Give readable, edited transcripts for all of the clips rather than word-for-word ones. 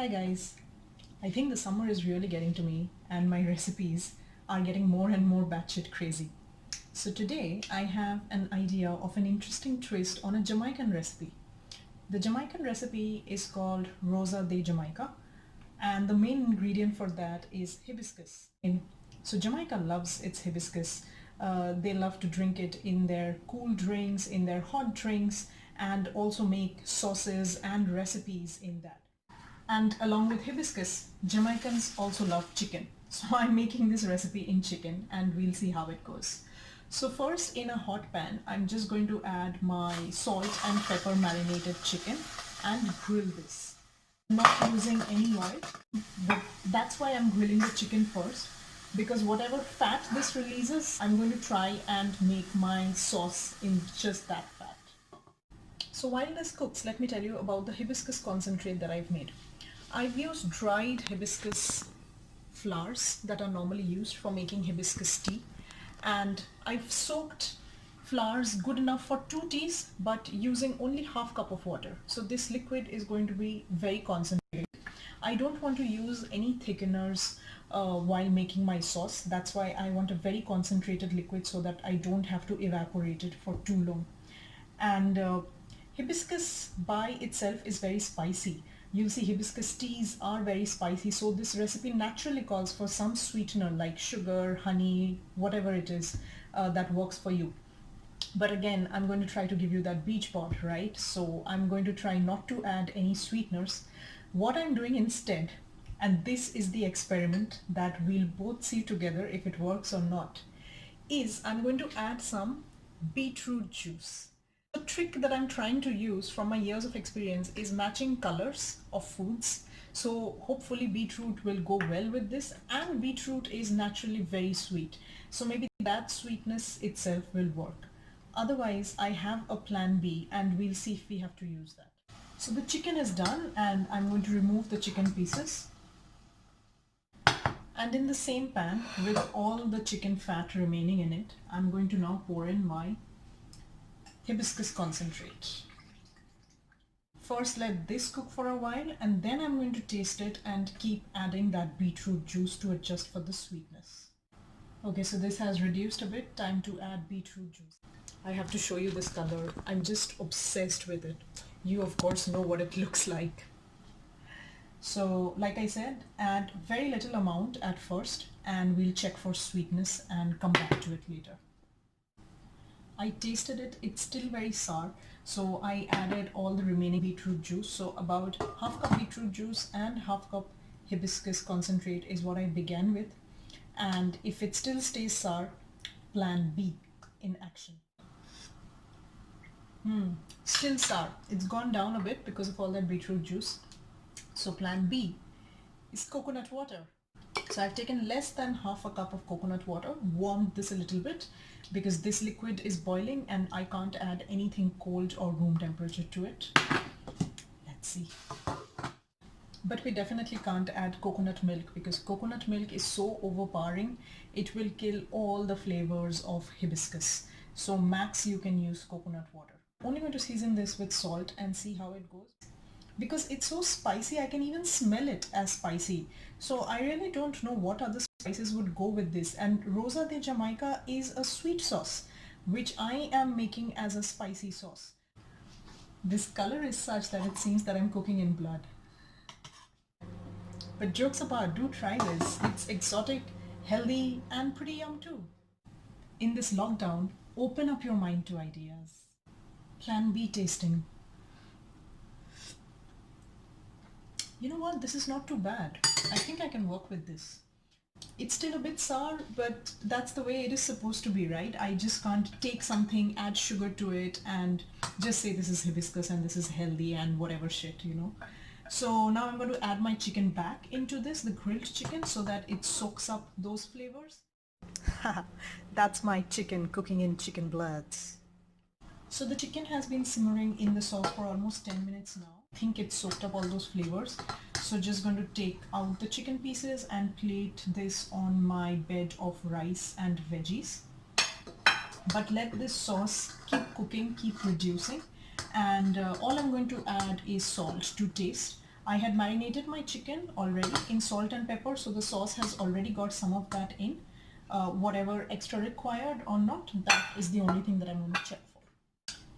Hi guys, I think the summer is really getting to me and my recipes are getting more and more batshit crazy. So today I have an idea of an interesting twist on a Jamaican recipe. The Jamaican recipe is called Rosa de Jamaica and the main ingredient for that is hibiscus. So Jamaica loves its hibiscus. They love to drink it in their cool drinks, in their hot drinks, and also make sauces and recipes in that. And along with hibiscus, Jamaicans also love chicken. So I'm making this recipe in chicken and we'll see how it goes. So first in a hot pan, I'm just going to add my salt and pepper marinated chicken and grill this. I'm not using any oil, but that's why I'm grilling the chicken first, because whatever fat this releases, I'm going to try and make my sauce in just that fat. So while this cooks, let me tell you about the hibiscus concentrate that I've made. I've used dried hibiscus flowers that are normally used for making hibiscus tea, and I've soaked flowers good enough for 2 teas but using only half cup of water. So this liquid is going to be very concentrated. I don't want to use any thickeners while making my sauce. That's why I want a very concentrated liquid so that I don't have to evaporate it for too long. And hibiscus by itself is very spicy. You'll see hibiscus teas are very spicy, so this recipe naturally calls for some sweetener like sugar, honey, whatever it is that works for you. But again, I'm going to try to give you that beach pot, right? So I'm going to try not to add any sweeteners. What I'm doing instead, and this is the experiment that we'll both see together if it works or not, is I'm going to add some beetroot juice. The trick that I'm trying to use from my years of experience is matching colors of foods. So hopefully beetroot will go well with this, and beetroot is naturally very sweet. So maybe that sweetness itself will work. Otherwise, I have a plan B and we'll see if we have to use that. So the chicken is done and I'm going to remove the chicken pieces. And in the same pan with all the chicken fat remaining in it, I'm going to now pour in my hibiscus concentrate. First let this cook for a while and then I'm going to taste it and keep adding that beetroot juice to adjust for the sweetness. Okay, so this has reduced a bit. Time to add beetroot juice. I have to show you this color. I'm just obsessed with it. You of course know what it looks like. So like I said, add very little amount at first and we'll check for sweetness and come back to it later. I tasted it, it's still very sour, so I added all the remaining beetroot juice. So about half cup beetroot juice and half cup hibiscus concentrate is what I began with. And if it still stays sour, plan B in action. Still sour. It's gone down a bit because of all that beetroot juice. So plan B is coconut water. So I've taken less than half a cup of coconut water, warmed this a little bit because this liquid is boiling and I can't add anything cold or room temperature to it. Let's see. But we definitely can't add coconut milk because coconut milk is so overpowering. It will kill all the flavors of hibiscus. So max you can use coconut water. Only going to season this with salt and see how it goes. Because it's so spicy, I can even smell it as spicy. So I really don't know what other spices would go with this. And Rosa de Jamaica is a sweet sauce, which I am making as a spicy sauce. This color is such that it seems that I'm cooking in blood. But jokes apart, do try this. It's exotic, healthy, and pretty yum too. In this lockdown, open up your mind to ideas. Plan B tasting. You know what? This is not too bad. I think I can work with this. It's still a bit sour, but that's the way it is supposed to be, right? I just can't take something, add sugar to it, and just say this is hibiscus and this is healthy and whatever shit, you know? So now I'm going to add my chicken back into this, the grilled chicken, so that it soaks up those flavors. That's my chicken cooking in chicken bloods. So the chicken has been simmering in the sauce for almost 10 minutes now. I think it soaked up all those flavors. So just going to take out the chicken pieces and plate this on my bed of rice and veggies. But let this sauce keep cooking, keep reducing. And all I'm going to add is salt to taste. I had marinated my chicken already in salt and pepper, so the sauce has already got some of that in. Whatever extra required or not, that is the only thing that I'm going to check for.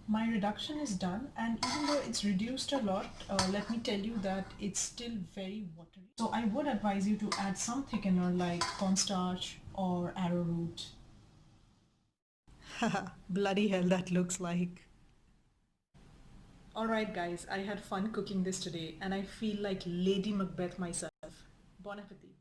My reduction is done, and even though it's reduced a lot, let me tell you that it's still very watery. So I would advise you to add some thickener like cornstarch or arrowroot. Bloody hell, that looks like. Alright guys, I had fun cooking this today and I feel like Lady Macbeth myself. Bon appetit.